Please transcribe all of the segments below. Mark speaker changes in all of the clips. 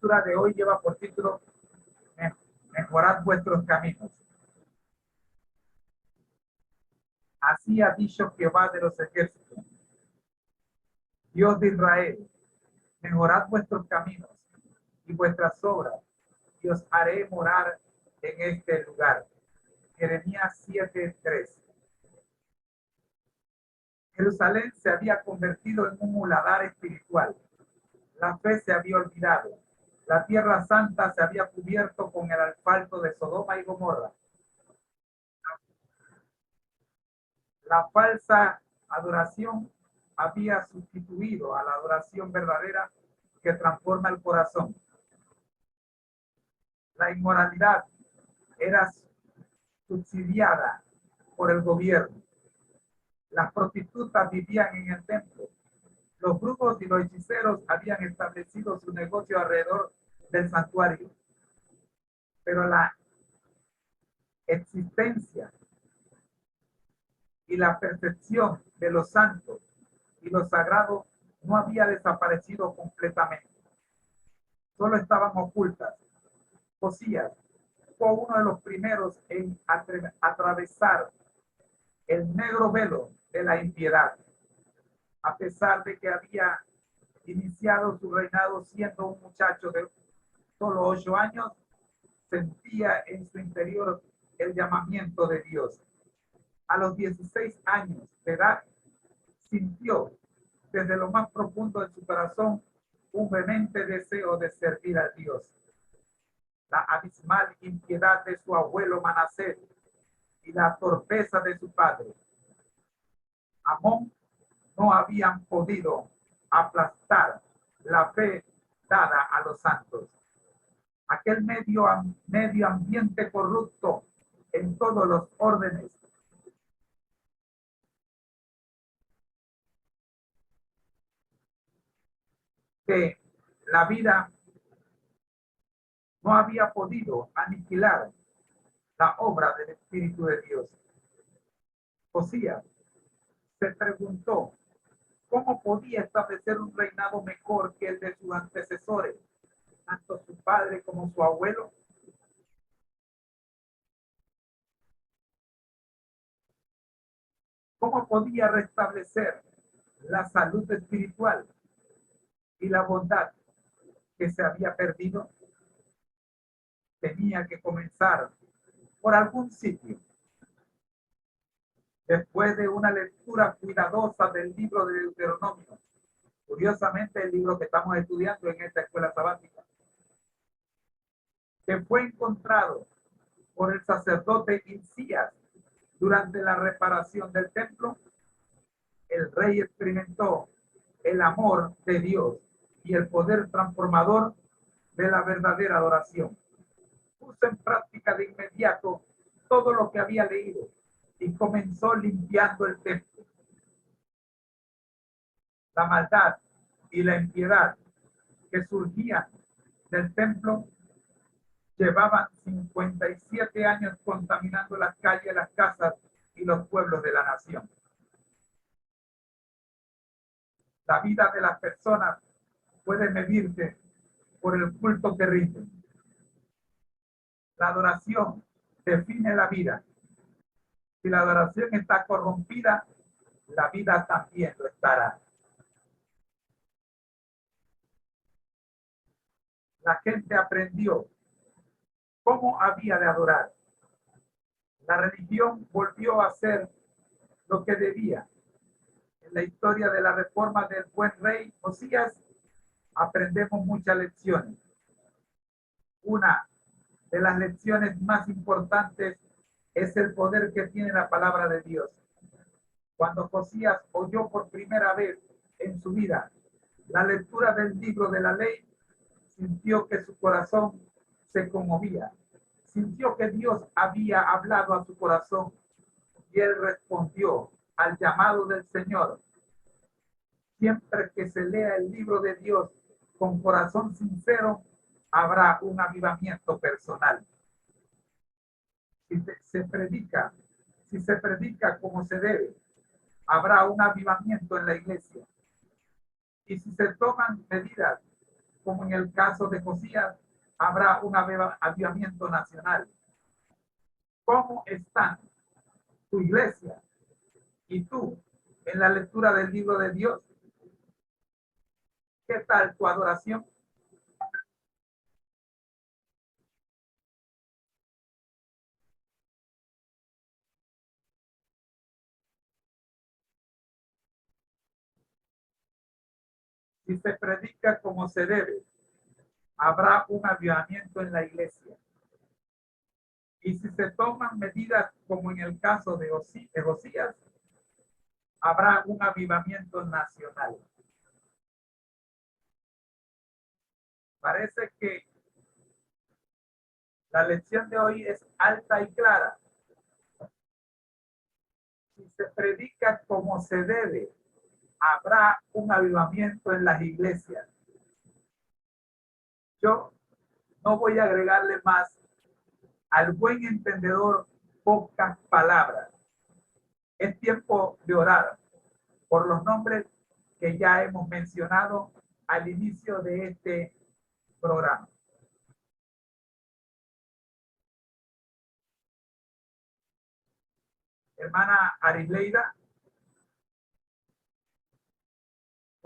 Speaker 1: lectura de hoy lleva por título Mejorad vuestros caminos. Así ha dicho Jehová de los ejércitos, Dios de Israel: mejorad vuestros caminos y vuestras obras, y os haré morar en este lugar. Jeremías 7:3. Jerusalén se había convertido en un muladar espiritual. La fe se había olvidado. La tierra santa se había cubierto con el asfalto de Sodoma y Gomorra. La falsa adoración había sustituido a la adoración verdadera que transforma el corazón. La inmoralidad era subsidiada por el gobierno. Las prostitutas vivían en el templo. Los brujos y los hechiceros habían establecido su negocio alrededor del santuario. Pero la existencia y la percepción de lo santo y lo sagrado no había desaparecido completamente. Solo estaban ocultas. Josías fue uno de los primeros en atravesar el negro velo de la impiedad. A pesar de que había iniciado su reinado siendo un muchacho de solo 8 años, sentía en su interior el llamamiento de Dios. A los 16 años de edad, sintió desde lo más profundo de su corazón un vehemente deseo de servir a Dios. La abismal impiedad de su abuelo Manasés y la torpeza de su padre Amón no habían podido aplastar la fe dada a los santos. Aquel medio ambiente corrupto en todos los órdenes que la vida no había podido aniquilar la obra del Espíritu de Dios. Josías se preguntó cómo podía establecer un reinado mejor que el de sus antecesores, tanto su padre como su abuelo. ¿Cómo podía restablecer la salud espiritual y la bondad que se había perdido? Tenía que comenzar por algún sitio. Después de una lectura cuidadosa del libro de Deuteronomio, curiosamente el libro que estamos estudiando en esta escuela sabática, que fue encontrado por el sacerdote Hilcías durante la reparación del templo, el rey experimentó el amor de Dios y el poder transformador de la verdadera adoración. Puso en práctica de inmediato todo lo que había leído y comenzó limpiando el templo. La maldad y la impiedad que surgían del templo llevaban 57 años contaminando las calles, las casas y los pueblos de la nación. La vida de las personas puede medirse por el culto que rinden. La adoración define la vida. Si la adoración está corrompida, la vida también lo estará. La gente aprendió cómo había de adorar. La religión volvió a ser lo que debía. En la historia de la reforma del buen rey Josías aprendemos muchas lecciones. Una de las lecciones más importantes es el poder que tiene la palabra de Dios. Cuando Josías oyó por primera vez en su vida la lectura del libro de la ley, sintió que su corazón se conmovía. Sintió que Dios había hablado a su corazón y él respondió al llamado del Señor. Siempre que se lea el libro de Dios con corazón sincero, habrá un avivamiento personal. Si se predica como se debe, habrá un avivamiento en la iglesia. Y si se toman medidas como en el caso de Josías, habrá un avivamiento nacional. ¿Cómo están tu iglesia y tú en la lectura del libro de Dios? ¿Qué tal tu adoración? Si se predica como se debe, habrá un avivamiento en la iglesia. Y si se toman medidas como en el caso de Josías, habrá un avivamiento nacional. Parece que la lección de hoy es alta y clara. Si se predica como se debe, habrá un avivamiento en las iglesias. Yo no voy a agregarle más al buen entendedor pocas palabras. Es tiempo de orar por los nombres que ya hemos mencionado al inicio de este programa. Hermana Arisleida,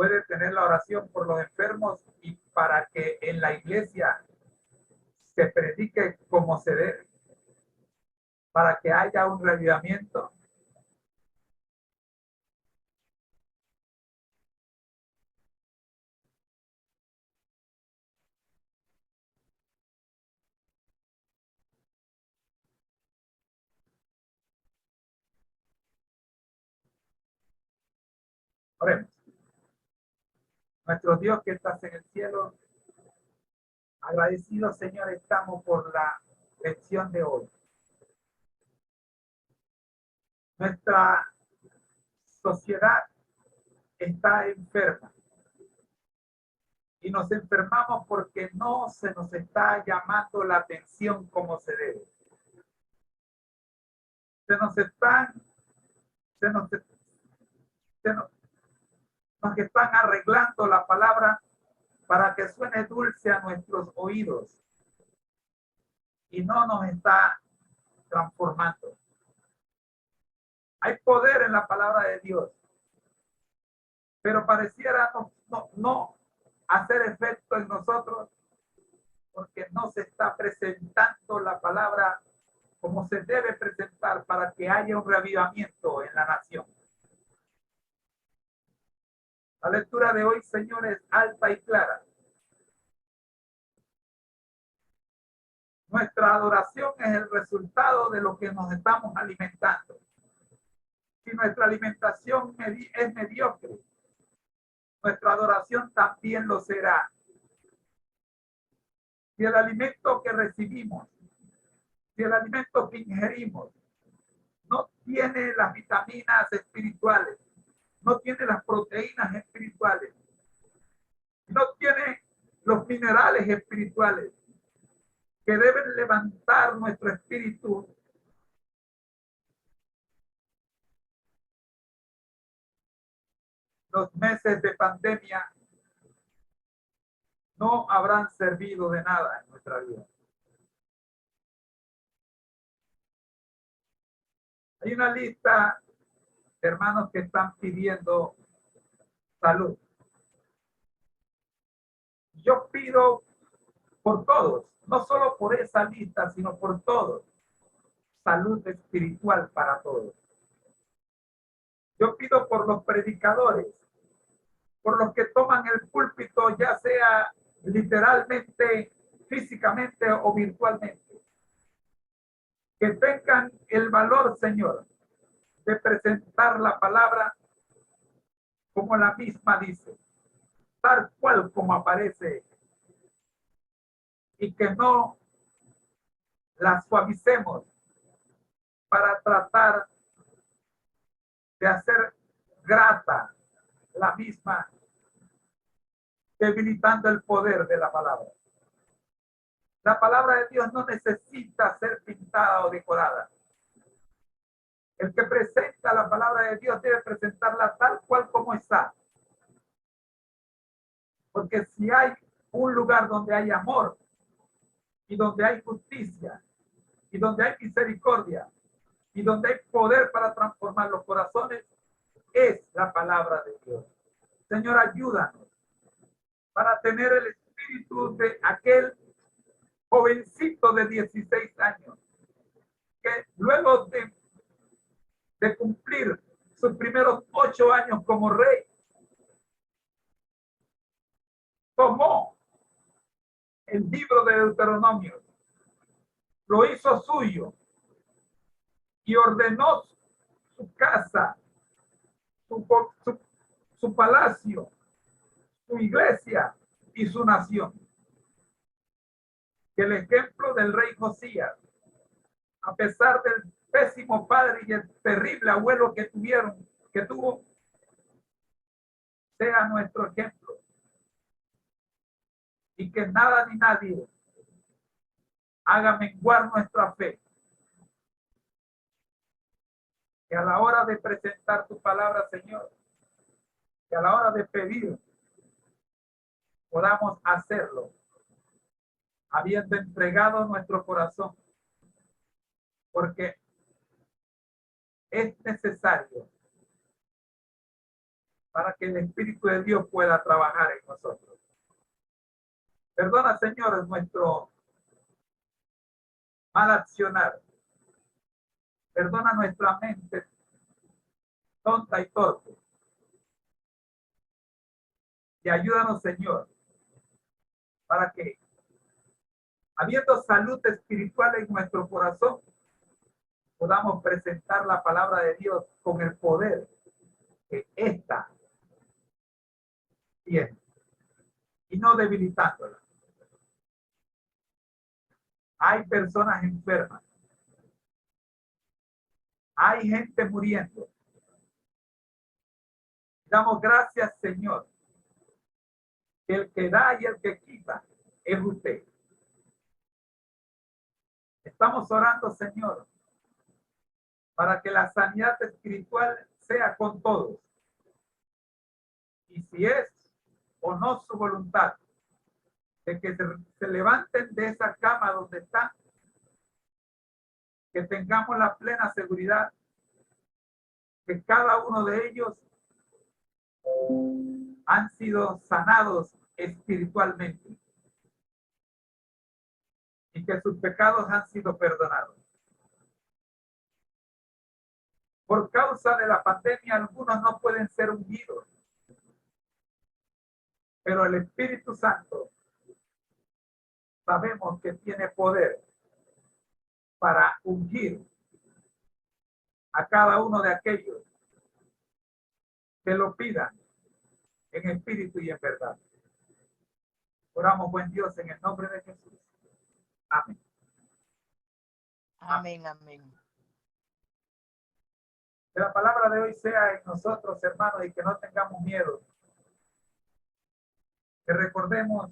Speaker 1: puede tener la oración por los enfermos y para que en la iglesia se predique como se debe, para que haya un revivimiento. Oremos. Nuestro Dios que estás en el cielo, agradecidos, Señor, estamos por la lección de hoy. Nuestra sociedad está enferma y nos enfermamos porque no se nos está llamando la atención como se debe. Se nos están, se nos, se nos están arreglando la palabra para que suene dulce a nuestros oídos y no nos está transformando. Hay poder en la palabra de Dios, pero pareciera no hacer efecto en nosotros porque no se está presentando la palabra como se debe presentar para que haya un reavivamiento en la nación. La lectura de hoy, Señor, es alta y clara. Nuestra adoración es el resultado de lo que nos estamos alimentando. Si nuestra alimentación es mediocre, nuestra adoración también lo será. Si el alimento que recibimos, si el alimento que ingerimos no tiene las vitaminas espirituales, no tiene las proteínas espirituales, no tiene los minerales espirituales que deben levantar nuestro espíritu, los meses de pandemia no habrán servido de nada en nuestra vida. Hay una lista de hermanos que están pidiendo salud. Yo pido por todos, no solo por esa lista, sino por todos, salud espiritual para todos. Yo pido por los predicadores, por los que toman el púlpito, ya sea literalmente, físicamente o virtualmente, que tengan el valor, Señor, de presentar la palabra como la misma dice, tal cual como aparece, y que no la suavicemos para tratar de hacer grata la misma, debilitando el poder de la palabra. La palabra de Dios no necesita ser pintada o decorada. El que presenta la palabra de Dios debe presentarla tal cual como está. Porque si hay un lugar donde hay amor y donde hay justicia y donde hay misericordia y donde hay poder para transformar los corazones, es la palabra de Dios. Señor, ayúdanos para tener el espíritu de aquel jovencito de 16 años que luego de cumplir sus primeros 8 años como rey, tomó el libro de Deuteronomio, lo hizo suyo y ordenó su casa, su palacio, su iglesia y su nación. Que el ejemplo del rey Josías, a pesar del pésimo padre y el terrible abuelo que tuvo, sea nuestro ejemplo. Y que nada ni nadie haga menguar nuestra fe. Que a la hora de presentar tu palabra, Señor, que a la hora de pedir, podamos hacerlo, habiendo entregado nuestro corazón, porque es necesario para que el Espíritu de Dios pueda trabajar en nosotros. Perdona, Señor, nuestro mal accionar. Perdona nuestra mente tonta y torpe. Y ayúdanos, Señor, para que, habiendo salud espiritual en nuestro corazón, podamos presentar la palabra de Dios con el poder que ésta tiene y no debilitándola. Hay personas enfermas. Hay gente muriendo. Damos gracias, Señor. El que da y el que quita es usted. Estamos orando, Señor, para que la sanidad espiritual sea con todos. Y si es o no su voluntad, de que se levanten de esa cama donde están, que tengamos la plena seguridad que cada uno de ellos han sido sanados espiritualmente y que sus pecados han sido perdonados. Por causa de la pandemia, algunos no pueden ser ungidos, pero el Espíritu Santo sabemos que tiene poder para ungir a cada uno de aquellos que lo pidan en espíritu y en verdad. Oramos, buen Dios, en el nombre de Jesús. Amén.
Speaker 2: Amén, amén.
Speaker 1: Que la palabra de hoy sea en nosotros, hermanos, y que no tengamos miedo. Que recordemos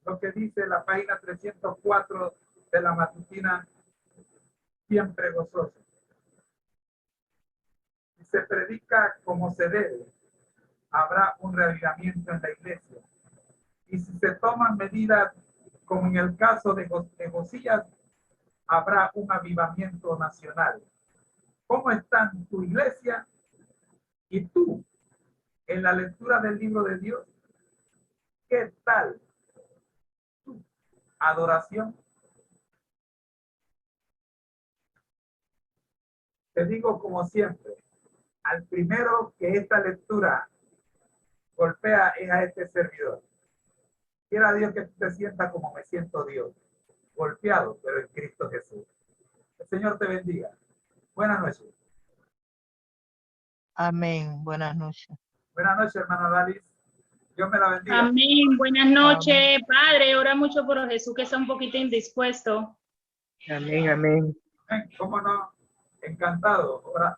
Speaker 1: lo que dice la página 304 de la matutina Siempre Gozoso. Si se predica como se debe, habrá un reavivamiento en la iglesia. Y si se toman medidas, como en el caso de Josías, habrá un avivamiento nacional. ¿Cómo están tu iglesia y tú en la lectura del libro de Dios? ¿Qué tal tu adoración? Te digo como siempre, al primero que esta lectura golpea es a este servidor. Quiera Dios que te sientas como me siento Dios, golpeado, pero en Cristo Jesús. El Señor te bendiga. Buenas noches.
Speaker 2: Amén. Buenas noches.
Speaker 1: Buenas noches, hermana Dalis. Dios me la bendiga.
Speaker 3: Amén. Buenas noches,
Speaker 2: Amén.
Speaker 3: Padre. Ora mucho por Jesús que está un poquito indispuesto.
Speaker 2: Amén, amén.
Speaker 1: ¿Cómo no? Encantado. Ahora,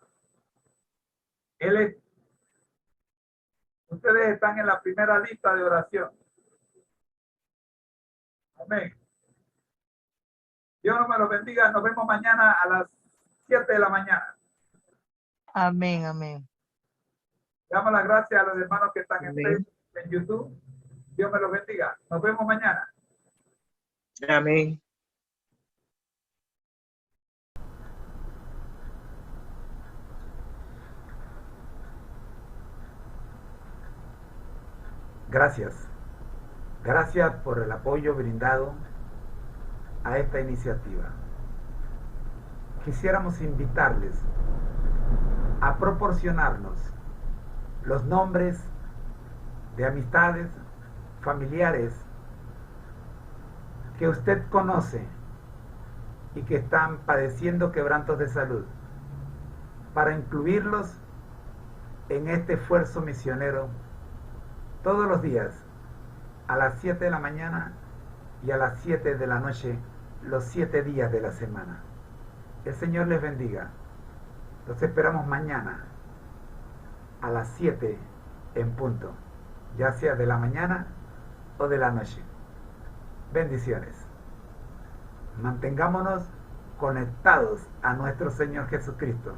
Speaker 1: ustedes están en la primera lista de oración. Amén. Dios nos me los bendiga. Nos vemos mañana a las 7 de la mañana.
Speaker 2: Amén, amén.
Speaker 1: Damos las gracias a los hermanos que están en
Speaker 2: Amén.
Speaker 1: Facebook, en YouTube. Dios me los bendiga. Nos vemos mañana.
Speaker 2: Amén.
Speaker 1: Gracias. Gracias por el apoyo brindado a esta iniciativa. Quisiéramos invitarles a proporcionarnos los nombres de amistades, familiares que usted conoce y que están padeciendo quebrantos de salud, para incluirlos en este esfuerzo misionero todos los días a las 7 de la mañana y a las 7 de la noche, los 7 días de la semana. El Señor les bendiga. Los esperamos mañana a las 7 en punto, ya sea de la mañana o de la noche. Bendiciones. Mantengámonos conectados a nuestro Señor Jesucristo.